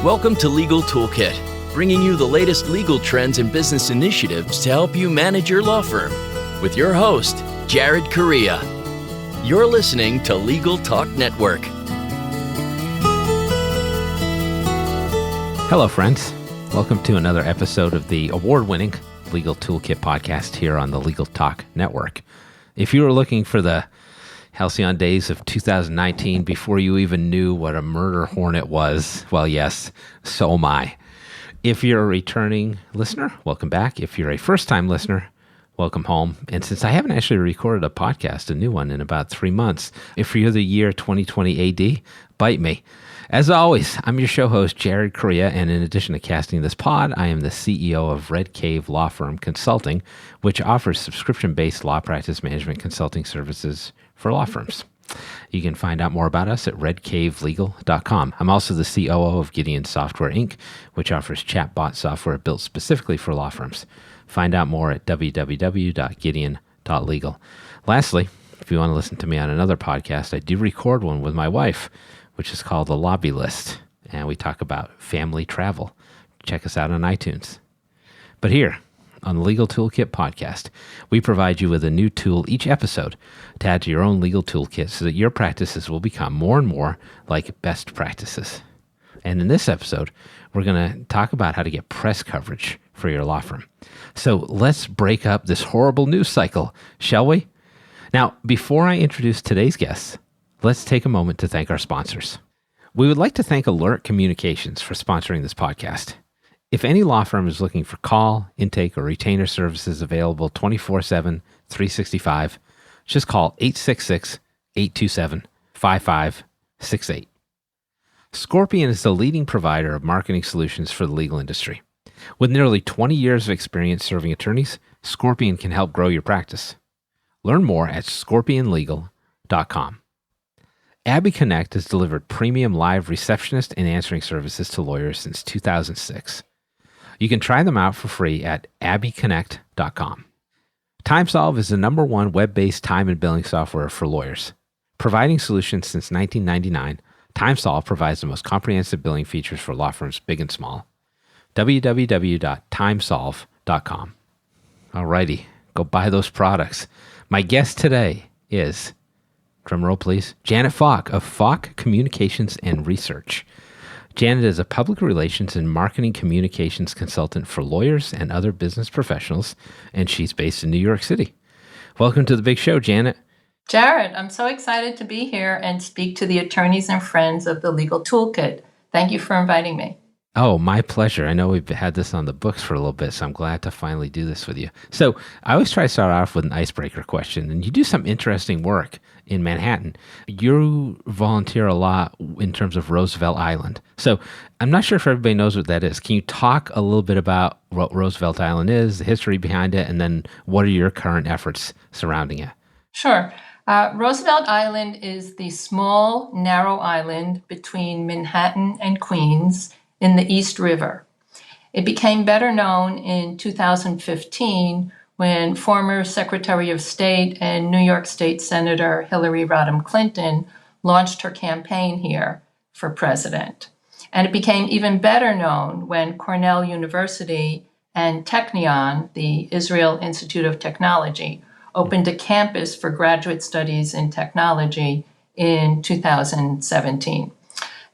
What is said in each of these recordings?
Welcome to Legal Toolkit, bringing you the latest legal trends and business initiatives to help you manage your law firm. With your host, Jared Correia. You're listening to Legal Talk Network. Hello, friends. Welcome to another episode of the award-winning Legal Toolkit podcast here on the Legal Talk Network. If you were looking for the halcyon days of 2019 before you even knew what a murder hornet was, well, yes, so am I. If you're a returning listener, welcome back. If you're a first-time listener, welcome home. And since I haven't actually recorded a podcast, a new one, in about 3 months, if you're the year 2020 AD, bite me. As always, I'm your show host, Jared Correia, and in addition to casting this pod, I am the CEO of Red Cave Law Firm Consulting, which offers subscription-based law practice management consulting services for law firms. You can find out more about us at redcavelegal.com. I'm also the COO of Gideon Software, Inc., which offers chatbot software built specifically for law firms. Find out more at www.gideon.legal. Lastly, if you want to listen to me on another podcast, I do record one with my wife, which is called The Lobby List, and we talk about family travel. Check us out on iTunes. But here, on the Legal Toolkit podcast, we provide you with a new tool each episode to add to your own legal toolkit so that your practices will become more and more like best practices. And in this episode, we're going to talk about how to get press coverage for your law firm. So let's break up this horrible news cycle, shall we? Now, before I introduce today's guests, let's take a moment to thank our sponsors. We would like to thank Alert Communications for sponsoring this podcast. If any law firm is looking for call, intake, or retainer services available 24/7, 365, just call 866-827-5568. Scorpion is the leading provider of marketing solutions for the legal industry. With nearly 20 years of experience serving attorneys, Scorpion can help grow your practice. Learn more at scorpionlegal.com. Abby Connect has delivered premium live receptionist and answering services to lawyers since 2006. You can try them out for free at abbyconnect.com. TimeSolve is the #1 web-based time and billing software for lawyers. Providing solutions since 1999, TimeSolve provides the most comprehensive billing features for law firms big and small. www.timesolve.com. Alrighty, go buy those products. My guest today is, drumroll please, Janet Falk of Falk Communications and Research. Janet is a public relations and marketing communications consultant for lawyers and other business professionals, and she's based in New York City. Welcome to the big show, Janet. Jared, I'm so excited to be here and speak to the attorneys and friends of the Legal Toolkit. Thank you for inviting me. Oh, my pleasure. I know we've had this on the books for a little bit, so I'm glad to finally do this with you. So I always try to start off with an icebreaker question, and you do some interesting work in Manhattan. You volunteer a lot in terms of Roosevelt Island. So I'm not sure if everybody knows what that is. Can you talk a little bit about what Roosevelt Island is, the history behind it, and then what are your current efforts surrounding it? Sure. Roosevelt Island is the small, narrow island between Manhattan and Queens in the East River. It became better known in 2015 when former Secretary of State and New York State Senator Hillary Rodham Clinton launched her campaign here for president. And it became even better known when Cornell University and Technion, the Israel Institute of Technology, opened a campus for graduate studies in technology in 2017.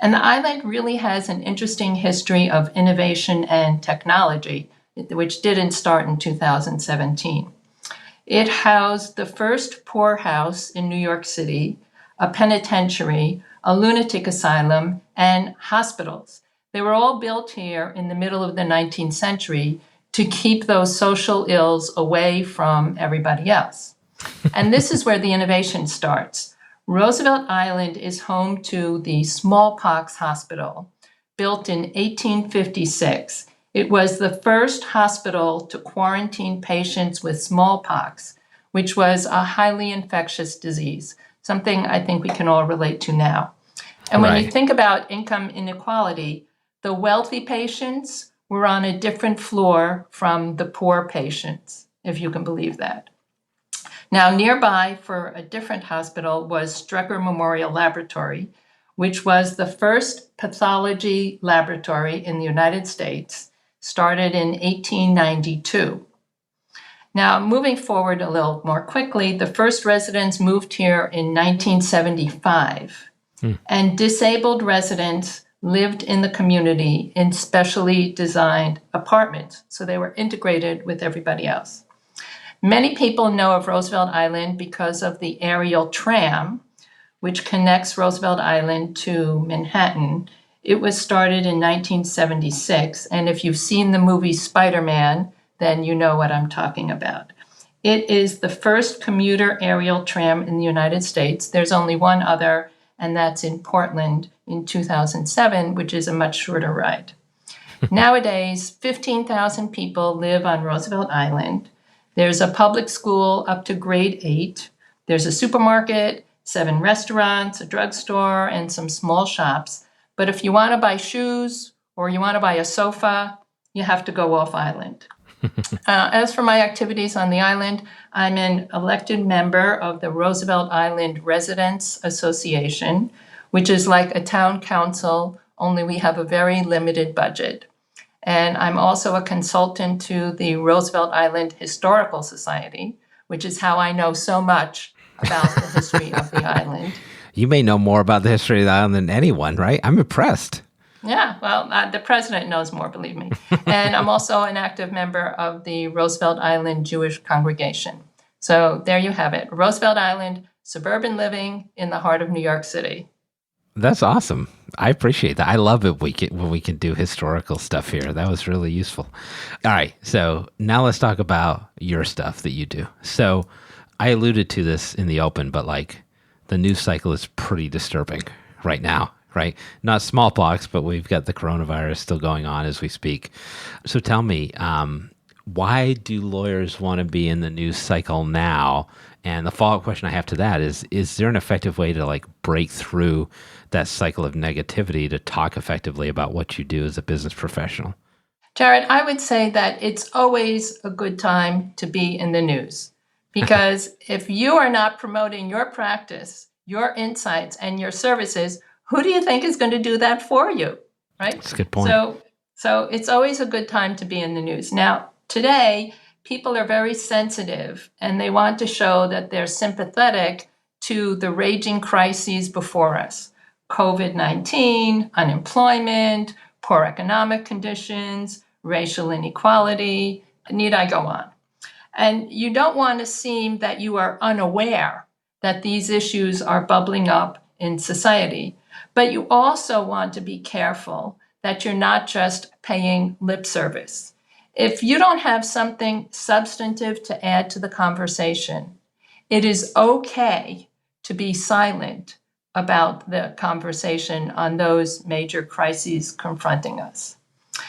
And the island really has an interesting history of innovation and technology, which didn't start in 2017. It housed the first poorhouse in New York City, a penitentiary, a lunatic asylum, and hospitals. They were all built here in the middle of the 19th century to keep those social ills away from everybody else. And this is where the innovation starts. Roosevelt Island is home to the Smallpox Hospital, built in 1856. It was the first hospital to quarantine patients with smallpox, which was a highly infectious disease, something I think we can all relate to now. And when you think about income inequality, the wealthy patients were on a different floor from the poor patients, if you can believe that. Now, nearby for a different hospital was Strecker Memorial Laboratory, which was the first pathology laboratory in the United States, started in 1892. Now, moving forward a little more quickly, the first residents moved here in 1975, and disabled residents lived in the community in specially designed apartments, so they were integrated with everybody else. Many people know of Roosevelt Island because of the aerial tram, which connects Roosevelt Island to Manhattan. It was started in 1976, and if you've seen the movie Spider-Man, then you know what I'm talking about. It is the first commuter aerial tram in the United States. There's only one other, and that's in Portland in 2007, which is a much shorter ride. Nowadays, 15,000 people live on Roosevelt Island. There's a public school up to grade 8. There's a supermarket, 7 restaurants, a drugstore, and some small shops. But if you want to buy shoes or you want to buy a sofa, you have to go off island. As for my activities on the island, I'm an elected member of the Roosevelt Island Residents Association, which is like a town council, only we have a very limited budget. And I'm also a consultant to the Roosevelt Island Historical Society, which is how I know so much about the history of the island. You may know more about the history of the island than anyone, right? I'm impressed. Yeah, well, the president knows more, believe me. And I'm also an active member of the Roosevelt Island Jewish Congregation. So there you have it. Roosevelt Island, suburban living in the heart of New York City. That's awesome. I appreciate that. I love it when we can do historical stuff here. That was really useful. All right. So now let's talk about your stuff that you do. So I alluded to this in the open, but like the news cycle is pretty disturbing right now, right? Not smallpox, but we've got the coronavirus still going on as we speak. So tell me, why do lawyers want to be in the news cycle now? And the follow-up question I have to that is there an effective way to like break through that cycle of negativity to talk effectively about what you do as a business professional? Jared, I would say that it's always a good time to be in the news because if you are not promoting your practice, your insights, and your services, who do you think is going to do that for you, right? That's a good point. So it's always a good time to be in the news. Now, today, people are very sensitive and they want to show that they're sympathetic to the raging crises before us. COVID-19, unemployment, poor economic conditions, racial inequality, need I go on? And you don't want to seem that you are unaware that these issues are bubbling up in society, but you also want to be careful that you're not just paying lip service. If you don't have something substantive to add to the conversation, it is okay to be silent about the conversation on those major crises confronting us.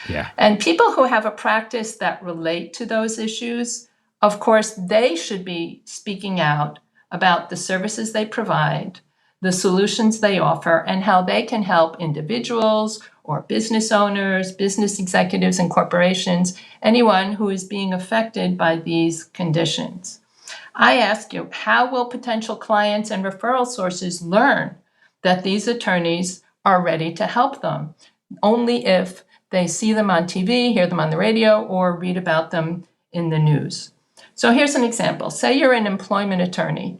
Yeah. And people who have a practice that relate to those issues, of course, they should be speaking out about the services they provide, the solutions they offer, and how they can help individuals or business owners, business executives and corporations, anyone who is being affected by these conditions. I ask you, how will potential clients and referral sources learn that these attorneys are ready to help them? Only if they see them on TV, hear them on the radio, or read about them in the news. So here's an example. Say you're an employment attorney.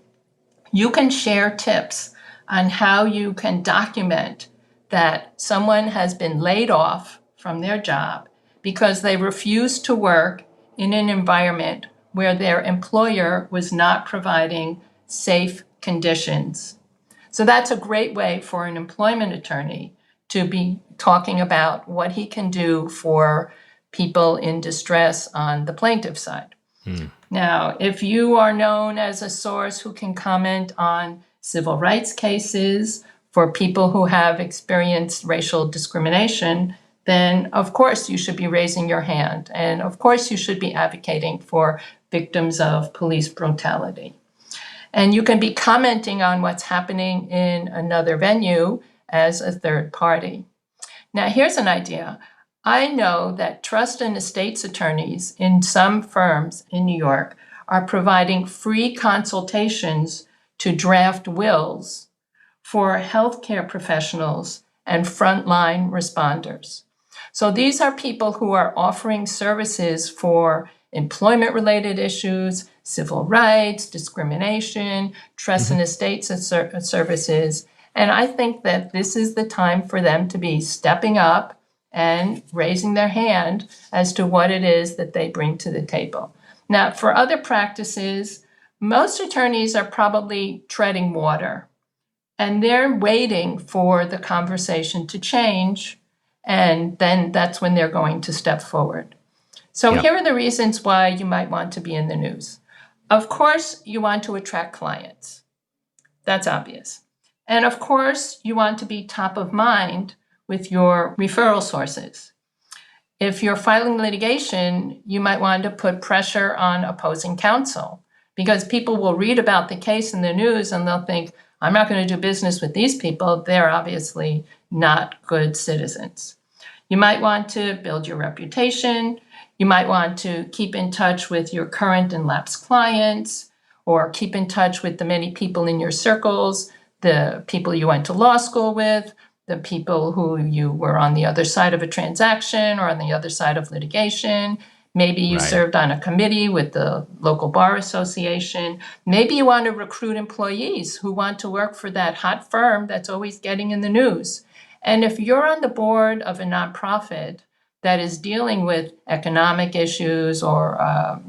You can share tips on how you can document that someone has been laid off from their job because they refused to work in an environment where their employer was not providing safe conditions. So that's a great way for an employment attorney to be talking about what he can do for people in distress on the plaintiff side. Now, if you are known as a source who can comment on civil rights cases for people who have experienced racial discrimination, then of course you should be raising your hand. And of course you should be advocating for victims of police brutality. And you can be commenting on what's happening in another venue as a third party. Now, here's an idea. I know that trust and estates attorneys in some firms in New York are providing free consultations to draft wills for healthcare professionals and frontline responders. So these are people who are offering services for employment-related issues, civil rights, discrimination, trust and estates services. And I think that this is the time for them to be stepping up and raising their hand as to what it is that they bring to the table. Now, for other practices, most attorneys are probably treading water, and they're waiting for the conversation to change, and then that's when they're going to step forward. So Here are the reasons why you might want to be in the news. Of course, you want to attract clients. That's obvious. And of course, you want to be top of mind with your referral sources. If you're filing litigation, you might want to put pressure on opposing counsel, because people will read about the case in the news and they'll think, I'm not going to do business with these people. They're obviously not good citizens. You might want to build your reputation. You might want to keep in touch with your current and lapsed clients, or keep in touch with the many people in your circles, the people you went to law school with, the people who you were on the other side of a transaction or on the other side of litigation. Maybe you served on a committee with the local bar association. Maybe you want to recruit employees who want to work for that hot firm that's always getting in the news. And if you're on the board of a nonprofit that is dealing with economic issues or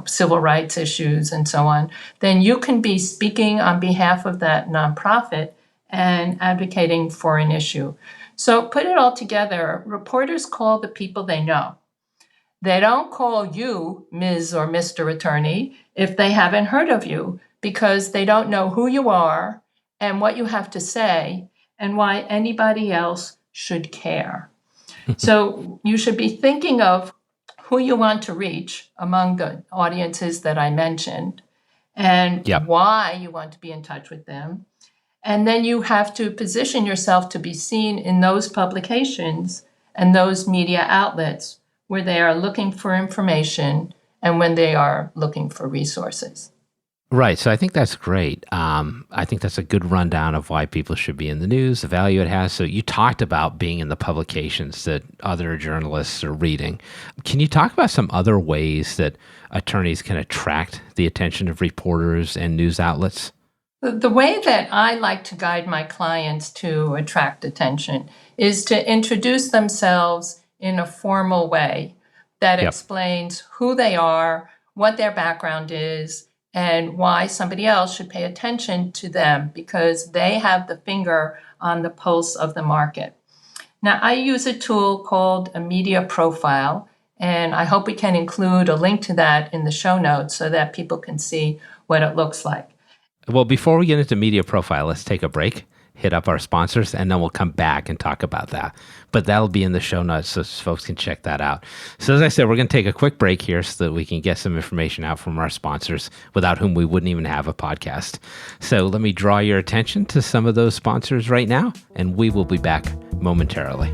civil rights issues and so on, then you can be speaking on behalf of that nonprofit and advocating for an issue. So put it all together, reporters call the people they know. They don't call you Ms. or Mr. Attorney if they haven't heard of you, because they don't know who you are and what you have to say and why anybody else should care. So you should be thinking of who you want to reach among the audiences that I mentioned and why you want to be in touch with them. And then you have to position yourself to be seen in those publications and those media outlets where they are looking for information and when they are looking for resources. Right. So I think that's great. I think that's a good rundown of why people should be in the news, the value it has. So you talked about being in the publications that other journalists are reading. Can you talk about some other ways that attorneys can attract the attention of reporters and news outlets? The way that I like to guide my clients to attract attention is to introduce themselves in a formal way that explains who they are, what their background is, and why somebody else should pay attention to them, because they have the finger on the pulse of the market. Now, I use a tool called a media profile, and I hope we can include a link to that in the show notes so that people can see what it looks like. Well, before we get into media profile, let's take a break, hit up our sponsors, and then we'll come back and talk about that. But that'll be in the show notes so folks can check that out. So as I said, we're going to take a quick break here so that we can get some information out from our sponsors, without whom we wouldn't even have a podcast. So let me draw your attention to some of those sponsors right now, and we will be back momentarily.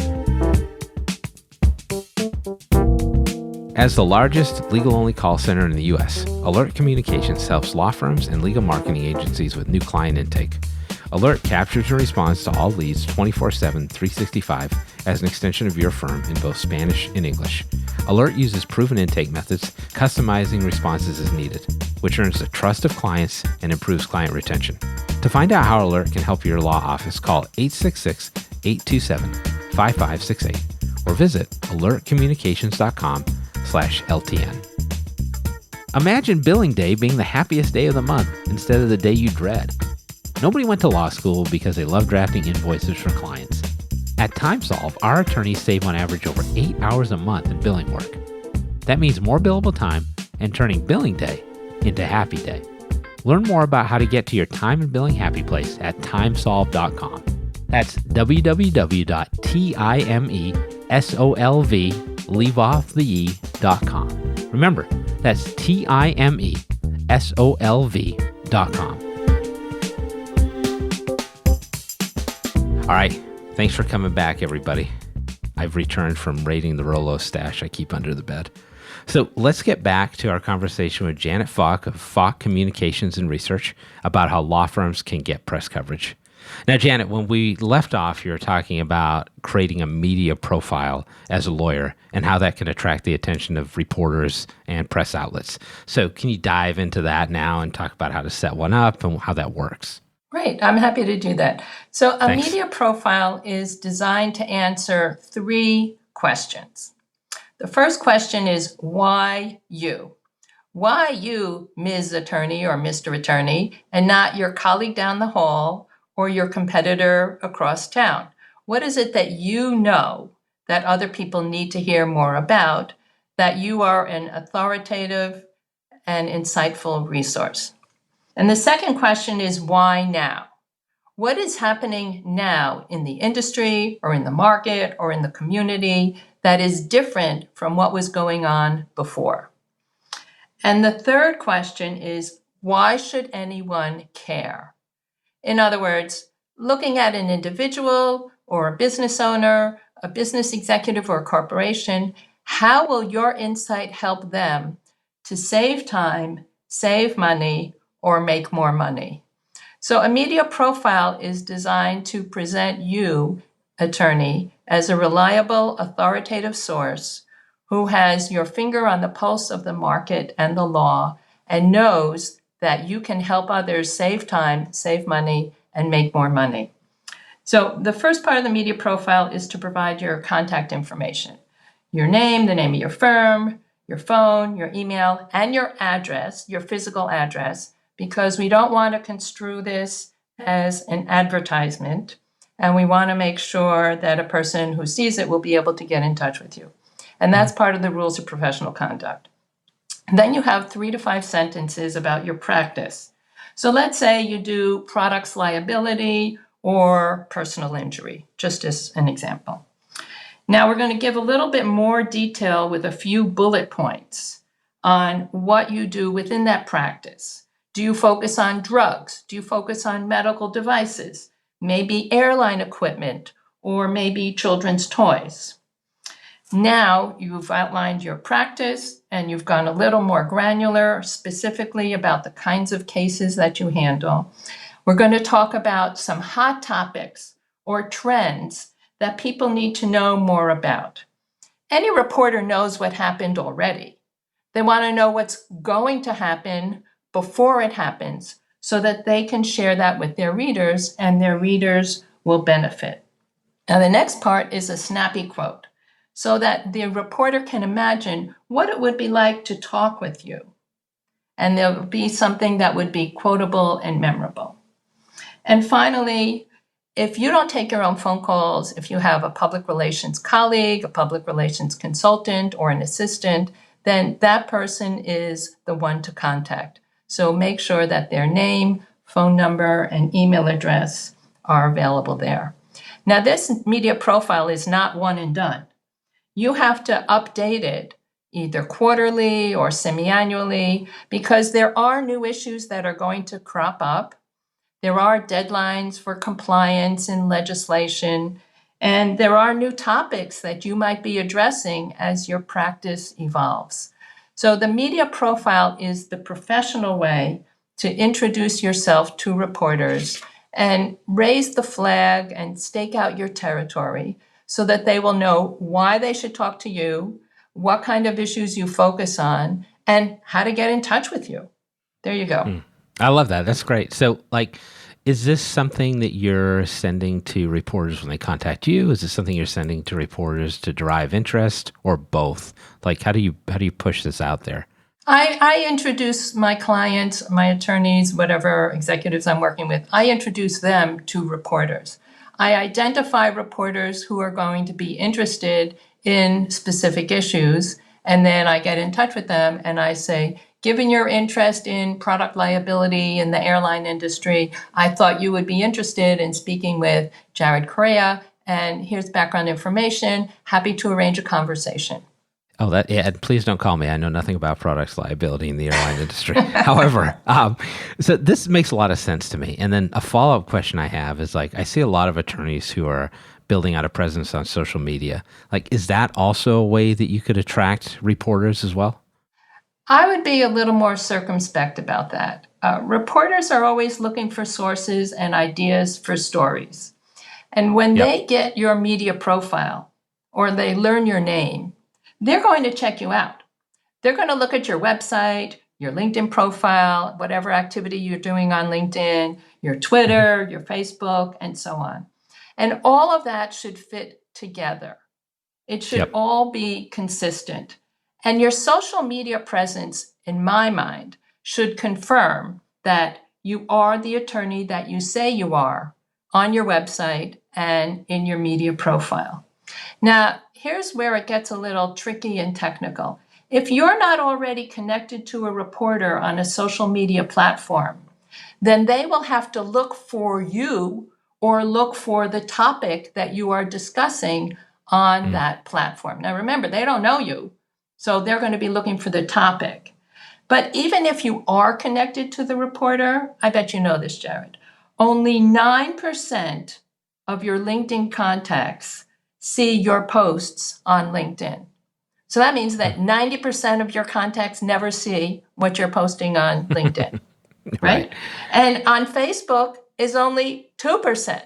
As the largest legal-only call center in the U.S., Alert Communications helps law firms and legal marketing agencies with new client intake. Alert captures and responds to all leads 24/7, 365 as an extension of your firm in both Spanish and English. Alert uses proven intake methods, customizing responses as needed, which earns the trust of clients and improves client retention. To find out how Alert can help your law office, call 866-827-5568 or visit alertcommunications.com/LTN. Imagine billing day being the happiest day of the month instead of the day you dread. Nobody went to law school because they love drafting invoices for clients. At TimeSolve, our attorneys save on average over 8 hours a month in billing work. That means more billable time and turning billing day into happy day. Learn more about how to get to your time and billing happy place at timesolve.com. That's www.timesolv.com. Remember, that's timesolv.com. All right, thanks for coming back, everybody. I've returned from raiding the Rolo stash I keep under the bed. So let's get back to our conversation with Janet Falk of Falk Communications and Research about how law firms can get press coverage. Now, Janet, when we left off, you were talking about creating a media profile as a lawyer and how that can attract the attention of reporters and press outlets. So can you dive into that now and talk about how to set one up and how that works? Great. I'm happy to do that. So a Thanks. media profile is designed to answer 3 questions. The first question is, why you? Why you, Ms. Attorney or Mr. Attorney, and not your colleague down the hall or your competitor across town? What is it that you know that other people need to hear more about, that you are an authoritative and insightful resource? And the second question is, why now? What is happening now in the industry or in the market or in the community that is different from what was going on before? And the third question is, why should anyone care? In other words, looking at an individual or a business owner, a business executive or a corporation, how will your insight help them to save time, save money, or make more money? So a media profile is designed to present you, attorney, as a reliable, authoritative source who has your finger on the pulse of the market and the law and knows that you can help others save time, save money, and make more money. So the first part of the media profile is to provide your contact information, your name, the name of your firm, your phone, your email, and your address, your physical address, because we don't want to construe this as an advertisement, and we want to make sure that a person who sees it will be able to get in touch with you. And that's part of the rules of professional conduct. Then you have 3 to 5 sentences about your practice. So let's say you do products liability or personal injury, just as an example. Now we're going to give a little bit more detail with a few bullet points on what you do within that practice. Do you focus on drugs? Do you focus on medical devices? Maybe airline equipment, or maybe children's toys? Now you've outlined your practice and you've gone a little more granular, specifically about the kinds of cases that you handle. We're going to talk about some hot topics or trends that people need to know more about. Any reporter knows what happened already. They want to know what's going to happen before it happens so that they can share that with their readers and their readers will benefit. Now, the next part is a snappy quote so that the reporter can imagine what it would be like to talk with you. And there'll be something that would be quotable and memorable. And finally, if you don't take your own phone calls, if you have a public relations colleague, a public relations consultant, or an assistant, then that person is the one to contact. So make sure that their name, phone number, and email address are available there. Now, this media profile is not one and done. You have to update it either quarterly or semi-annually because there are new issues that are going to crop up. There are deadlines for compliance and legislation, and there are new topics that you might be addressing as your practice evolves. So the media profile is the professional way to introduce yourself to reporters and raise the flag and stake out your territory so that they will know why they should talk to you, what kind of issues you focus on, and how to get in touch with you. There you go. I love that. That's great. So, is this something that you're sending to reporters when they contact you? Is this something you're sending to reporters to derive interest, or both? How do you push this out there? I introduce my clients, my attorneys, whatever executives I'm working with, I introduce them to reporters. I identify reporters who are going to be interested in specific issues, and then I get in touch with them and I say, given your interest in product liability in the airline industry, I thought you would be interested in speaking with Jared Correia, and here's background information. Happy to arrange a conversation. Oh, and please don't call me. I know nothing about products liability in the airline industry. However, so this makes a lot of sense to me. And then a follow-up question I have is I see a lot of attorneys who are building out a presence on social media. Is that also a way that you could attract reporters as well? I would be a little more circumspect about that. Reporters are always looking for sources and ideas for stories. And when they get your media profile or they learn your name, they're going to check you out. They're going to look at your website, your LinkedIn profile, whatever activity you're doing on LinkedIn, your Twitter, your Facebook, and so on. And all of that should fit together. It should all be consistent. And your social media presence, in my mind, should confirm that you are the attorney that you say you are on your website and in your media profile. Now, here's where it gets a little tricky and technical. If you're not already connected to a reporter on a social media platform, then they will have to look for you or look for the topic that you are discussing on that platform. Now, remember, they don't know you, so they're going to be looking for the topic. But even if you are connected to the reporter, I bet you know this, Jared, only 9% of your LinkedIn contacts see your posts on LinkedIn. So that means that 90% of your contacts never see what you're posting on LinkedIn, right? And on Facebook is only 2%.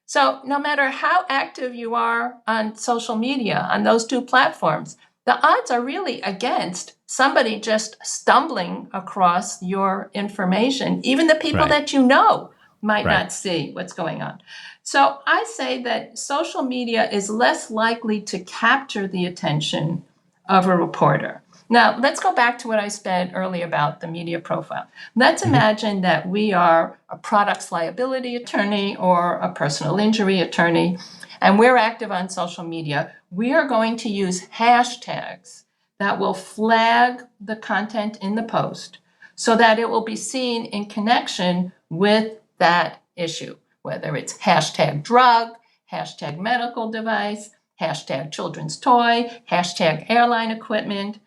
So no matter how active you are on social media, on those two platforms, the odds are really against somebody just stumbling across your information. Even the people that you know might not see what's going on. So I say that social media is less likely to capture the attention of a reporter. Now, let's go back to what I said earlier about the media profile. Let's imagine that we are a products liability attorney or a personal injury attorney, and we're active on social media. We are going to use hashtags that will flag the content in the post so that it will be seen in connection with that issue, whether it's hashtag drug, hashtag medical device, hashtag children's toy, hashtag airline equipment,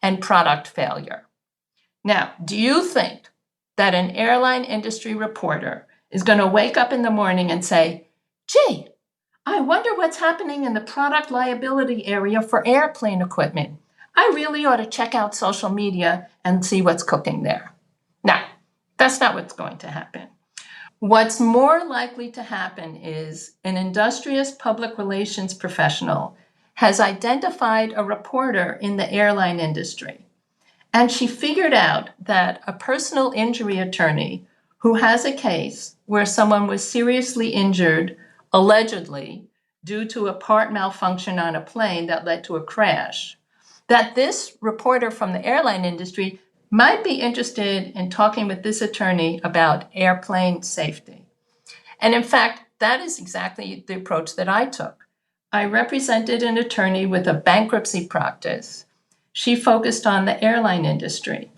and product failure. Now, do you think that an airline industry reporter is going to wake up in the morning and say, gee, I wonder what's happening in the product liability area for airplane equipment. I really ought to check out social media and see what's cooking there. Now, that's not what's going to happen. What's more likely to happen is an industrious public relations professional has identified a reporter in the airline industry, and she figured out that a personal injury attorney who has a case where someone was seriously injured, allegedly, due to a part malfunction on a plane that led to a crash, that this reporter from the airline industry might be interested in talking with this attorney about airplane safety. And in fact, that is exactly the approach that I took. I represented an attorney with a bankruptcy practice. She focused on the airline industry.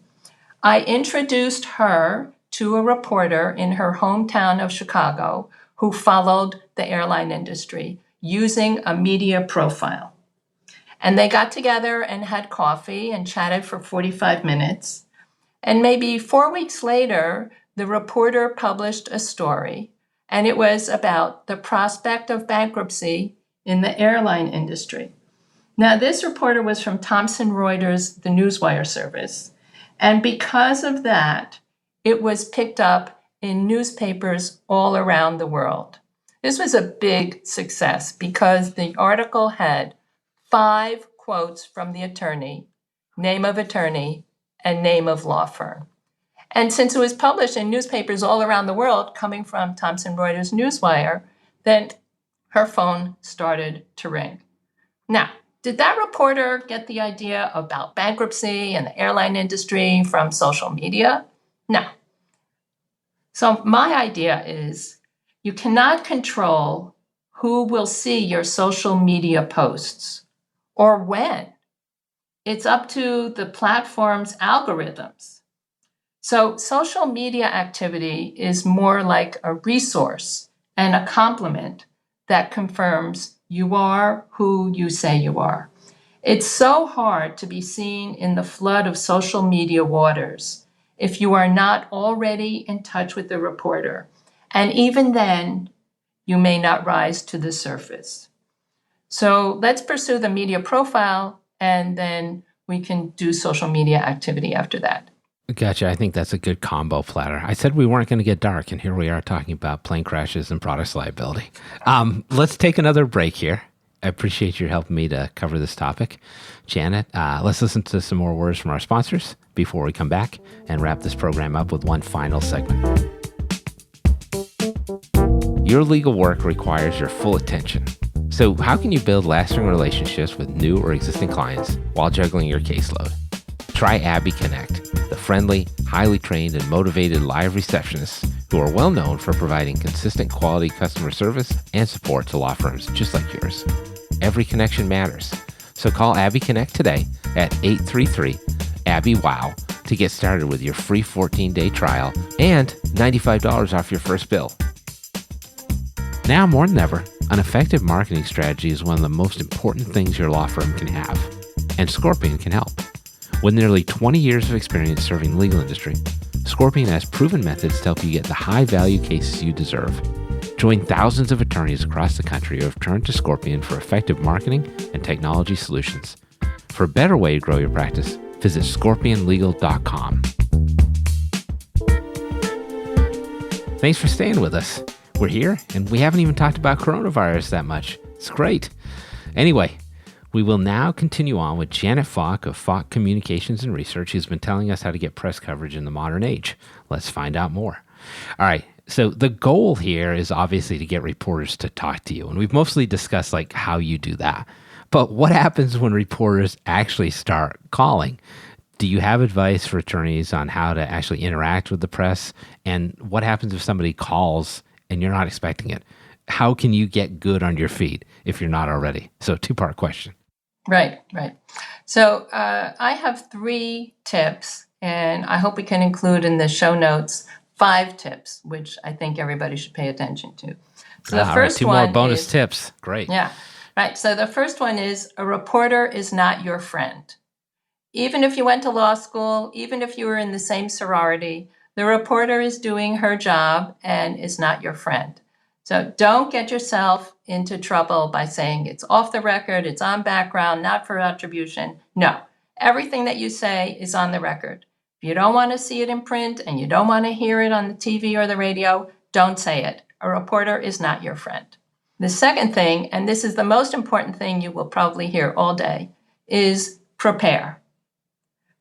I introduced her to a reporter in her hometown of Chicago who followed the airline industry using a media profile. And they got together and had coffee and chatted for 45 minutes. And maybe 4 weeks later, the reporter published a story, and it was about the prospect of bankruptcy in the airline industry. Now, this reporter was from Thomson Reuters, the Newswire service. And because of that, it was picked up in newspapers all around the world. This was a big success because the article had 5 quotes from the attorney, name of attorney, and name of law firm. And since it was published in newspapers all around the world, coming from Thomson Reuters Newswire, then her phone started to ring. Now, did that reporter get the idea about bankruptcy and the airline industry from social media? No. So my idea is you cannot control who will see your social media posts or when. It's up to the platform's algorithms. So social media activity is more like a resource and a complement that confirms you are who you say you are. It's so hard to be seen in the flood of social media waters if you are not already in touch with the reporter. And even then, you may not rise to the surface. So let's pursue the media profile, and then we can do social media activity after that. Gotcha. I think that's a good combo platter. I said we weren't going to get dark, and here we are talking about plane crashes and products liability. Let's take another break here. I appreciate your helping me to cover this topic. Janet, let's listen to some more words from our sponsors before we come back and wrap this program up with one final segment. Your legal work requires your full attention. So how can you build lasting relationships with new or existing clients while juggling your caseload? Try Abby Connect, the friendly, highly trained, and motivated live receptionists who are well known for providing consistent quality customer service and support to law firms just like yours. Every connection matters. So call Abby Connect today at 833-ABBY-WOW to get started with your free 14-day trial and $95 off your first bill. Now more than ever, an effective marketing strategy is one of the most important things your law firm can have, and Scorpion can help. With nearly 20 years of experience serving the legal industry, Scorpion has proven methods to help you get the high-value cases you deserve. Join thousands of attorneys across the country who have turned to Scorpion for effective marketing and technology solutions. For a better way to grow your practice, visit scorpionlegal.com. Thanks for staying with us. We're here, and we haven't even talked about coronavirus that much. It's great. Anyway, we will now continue on with Janet Falk of Falk Communications and Research, who's been telling us how to get press coverage in the modern age. Let's find out more. All right. So the goal here is obviously to get reporters to talk to you. And we've mostly discussed like how you do that. But what happens when reporters actually start calling? Do you have advice for attorneys on how to actually interact with the press? And what happens if somebody calls and you're not expecting it? How can you get good on your feet if you're not already? So two-part question. Right. So I have 3 tips, and I hope we can include in the show notes 5 tips, which I think everybody should pay attention to. So the first 2 one more bonus is, tips. Great. Yeah. Right. So the first one is a reporter is not your friend. Even if you went to law school, even if you were in the same sorority, the reporter is doing her job and is not your friend. So don't get yourself into trouble by saying it's off the record, it's on background, not for attribution. No, everything that you say is on the record. If you don't want to see it in print and you don't want to hear it on the TV or the radio, don't say it. A reporter is not your friend. The second thing, and this is the most important thing you will probably hear all day, is prepare.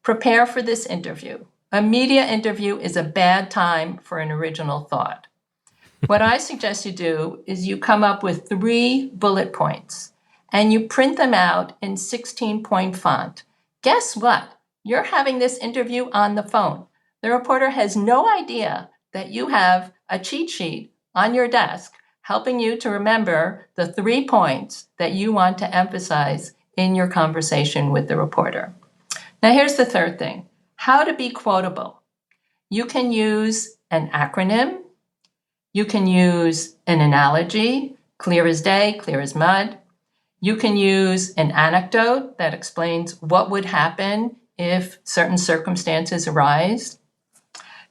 Prepare for this interview. A media interview is a bad time for an original thought. What I suggest you do is you come up with 3 bullet points and you print them out in 16-point font. Guess what? You're having this interview on the phone. The reporter has no idea that you have a cheat sheet on your desk helping you to remember the 3 points that you want to emphasize in your conversation with the reporter. Now, here's the third thing. How to be quotable. You can use an acronym. You can use an analogy, clear as day, clear as mud. You can use an anecdote that explains what would happen if certain circumstances arise.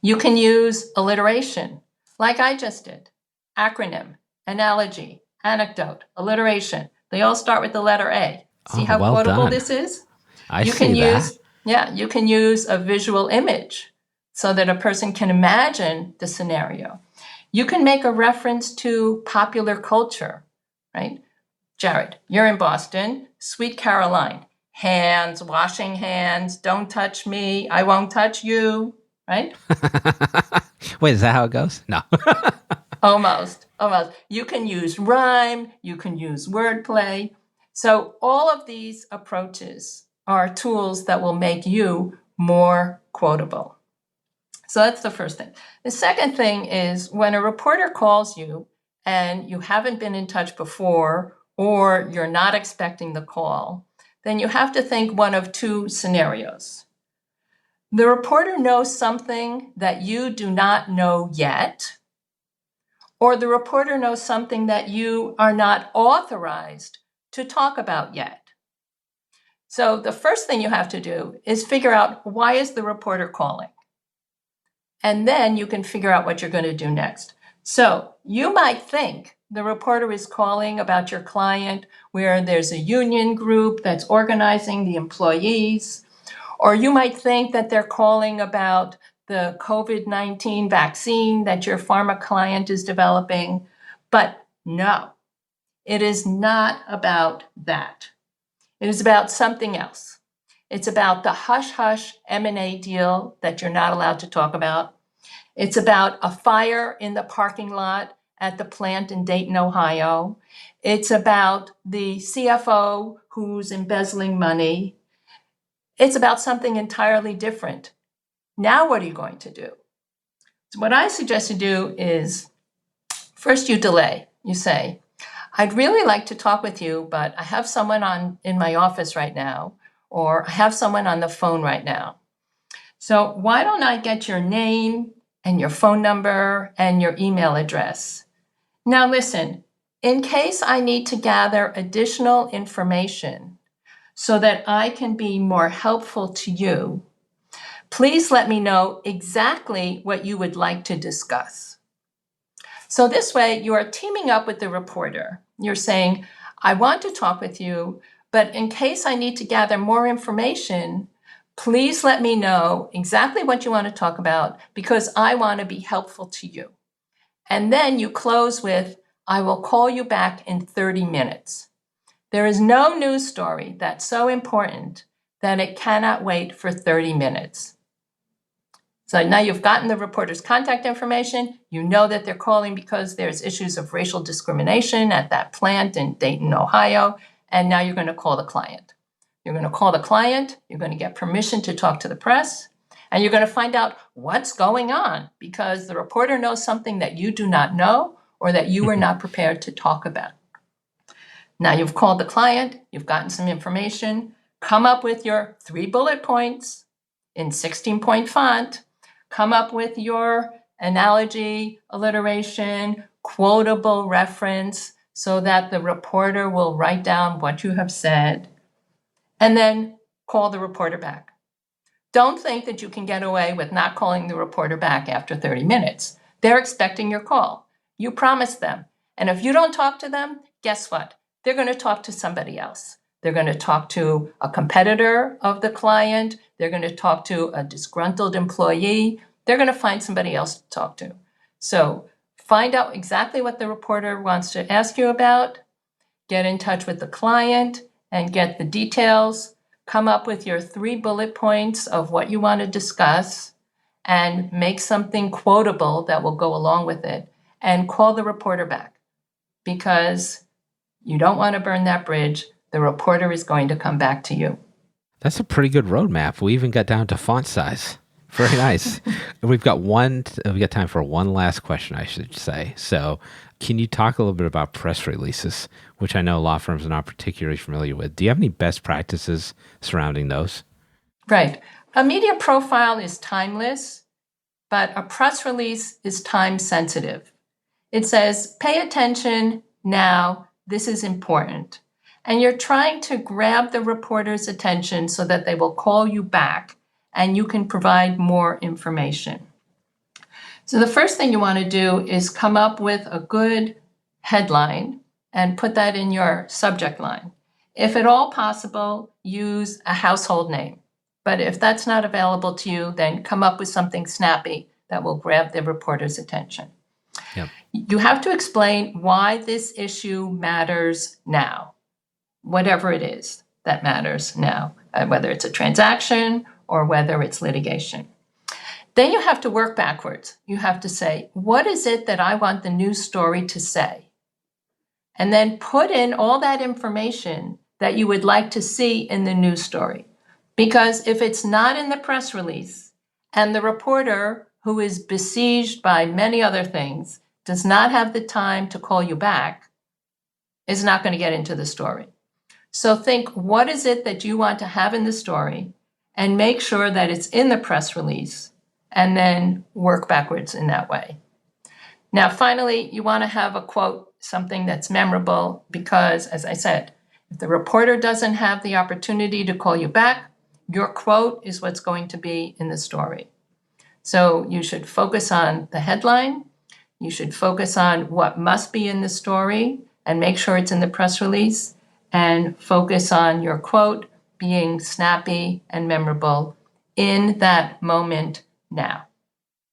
You can use alliteration, like I just did. Acronym, analogy, anecdote, alliteration. They all start with the letter A. See how well quotable done. this is? You can use a visual image so that a person can imagine the scenario. You can make a reference to popular culture, right? Jared, you're in Boston, Sweet Caroline, hands, washing hands, don't touch me, I won't touch you, right? Wait, is that how it goes? No. Almost. You can use rhyme, you can use wordplay. So all of these approaches are tools that will make you more quotable. So that's the first thing. The second thing is when a reporter calls you and you haven't been in touch before or you're not expecting the call, then you have to think one of 2 scenarios. The reporter knows something that you do not know yet, or the reporter knows something that you are not authorized to talk about yet. So the first thing you have to do is figure out, why is the reporter calling? And then you can figure out what you're going to do next. So you might think the reporter is calling about your client where there's a union group that's organizing the employees, Or you might think that they're calling about the COVID-19 vaccine that your pharma client is developing, but no, it is not about that. It is about something else. It's about the hush-hush M&A deal that you're not allowed to talk about. It's about a fire in the parking lot at the plant in Dayton, Ohio. It's about the CFO who's embezzling money. It's about something entirely different. Now, what are you going to do? So what I suggest you do is first you delay. You say, I'd really like to talk with you, but I have someone in my office right now, or I have someone on the phone right now. So why don't I get your name and your phone number and your email address? Now listen, in case I need to gather additional information so that I can be more helpful to you, please let me know exactly what you would like to discuss. So this way you are teaming up with the reporter. You're saying, I want to talk with you, but in case I need to gather more information, please let me know exactly what you want to talk about because I want to be helpful to you. And then you close with, I will call you back in 30 minutes. There is no news story that's so important that it cannot wait for 30 minutes. So now you've gotten the reporter's contact information. You know that they're calling because there's issues of racial discrimination at that plant in Dayton, Ohio. And now you're going to call the client. You're going to call the client. You're going to get permission to talk to the press. And you're going to find out what's going on because the reporter knows something that you do not know or that you were not prepared to talk about. Now you've called the client. You've gotten some information. Come up with your 3 bullet points in 16-point font. Come up with your analogy, alliteration, quotable reference so that the reporter will write down what you have said, and then call the reporter back. Don't think that you can get away with not calling the reporter back after 30 minutes. They're expecting your call. You promised them. And if you don't talk to them, guess what? They're going to talk to somebody else. They're going to talk to a competitor of the client. They're going to talk to a disgruntled employee. They're going to find somebody else to talk to. So find out exactly what the reporter wants to ask you about, get in touch with the client and get the details, come up with your 3 bullet points of what you want to discuss, and make something quotable that will go along with it, and call the reporter back because you don't want to burn that bridge. The reporter is going to come back to you. That's a pretty good roadmap. We even got down to font size. Very nice. We've got time for one last question, I should say. So can you talk a little bit about press releases, which I know law firms are not particularly familiar with? Do you have any best practices surrounding those? Right. A media profile is timeless, but a press release is time sensitive. It says, pay attention now, this is important. And you're trying to grab the reporter's attention so that they will call you back and you can provide more information. So the first thing you want to do is come up with a good headline and put that in your subject line. If at all possible, use a household name. But if that's not available to you, then come up with something snappy that will grab the reporter's attention. Yep. You have to explain why this issue matters now, whatever it is that matters now, whether it's a transaction or whether it's litigation. Then you have to work backwards. You have to say, what is it that I want the news story to say? And then put in all that information that you would like to see in the news story. Because if it's not in the press release and the reporter, who is besieged by many other things, does not have the time to call you back, is not going to get into the story. So think, what is it that you want to have in the story? And make sure that it's in the press release and then work backwards in that way. Now, finally, you want to have a quote, something that's memorable, because as I said, if the reporter doesn't have the opportunity to call you back, your quote is what's going to be in the story. So you should focus on the headline. You should focus on what must be in the story and make sure it's in the press release, and focus on your quote being snappy and memorable in that moment now.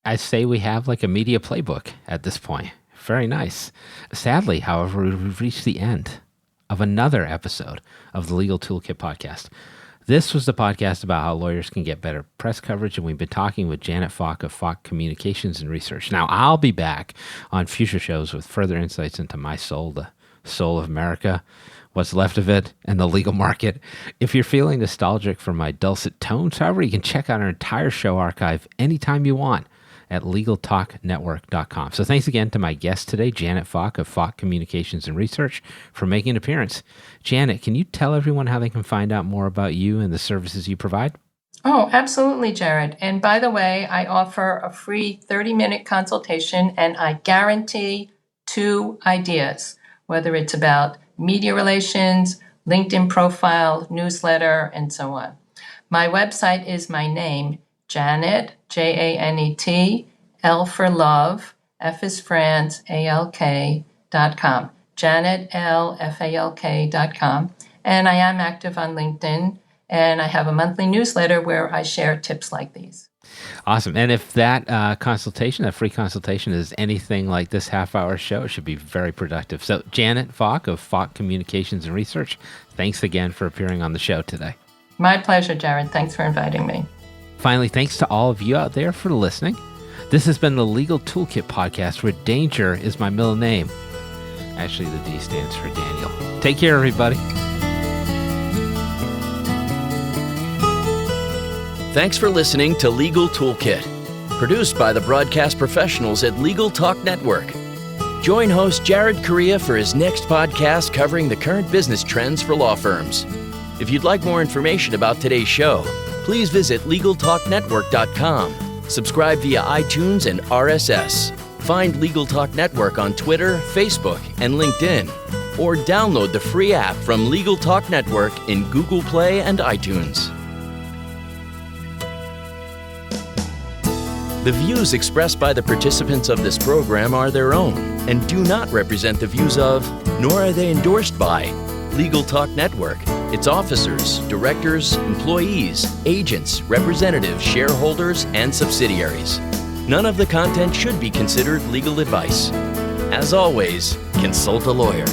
I say we have like a media playbook at this point. Very nice. Sadly, however, we've reached the end of another episode of the Legal Toolkit podcast. This was the podcast about how lawyers can get better press coverage, and we've been talking with Janet Falk of Falk Communications and Research. Now, I'll be back on future shows with further insights into my soul, the soul of America, what's left of it, and the legal market. If you're feeling nostalgic for my dulcet tones, however, you can check out our entire show archive anytime you want at LegalTalkNetwork.com. So thanks again to my guest today, Janet Falk of Falk Communications and Research, for making an appearance. Janet, can you tell everyone how they can find out more about you and the services you provide? Oh, absolutely, Jared. And by the way, I offer a free 30-minute consultation, and I guarantee 2 ideas, whether it's about media relations, LinkedIn profile, newsletter, and so on. My website is my name, Janet, Janet, L for love, F is France, ALK.com. JanetLFALK.com. And I am active on LinkedIn, and I have a monthly newsletter where I share tips like these. Awesome. And if that consultation, that free consultation, is anything like this half-hour show, it should be very productive. So Janet Falk of Falk Communications and Research, thanks again for appearing on the show today. My pleasure, Jared. Thanks for inviting me. Finally, thanks to all of you out there for listening. This has been the Legal Toolkit podcast, where danger is my middle name. Actually, the D stands for Daniel. Take care, everybody. Thanks for listening to Legal Toolkit, produced by the broadcast professionals at Legal Talk Network. Join host Jared Correia for his next podcast covering the current business trends for law firms. If you'd like more information about today's show, please visit LegalTalkNetwork.com. Subscribe via iTunes and RSS. Find Legal Talk Network on Twitter, Facebook, and LinkedIn. Or download the free app from Legal Talk Network in Google Play and iTunes. The views expressed by the participants of this program are their own and do not represent the views of, nor are they endorsed by, Legal Talk Network, its officers, directors, employees, agents, representatives, shareholders, and subsidiaries. None of the content should be considered legal advice. As always, consult a lawyer.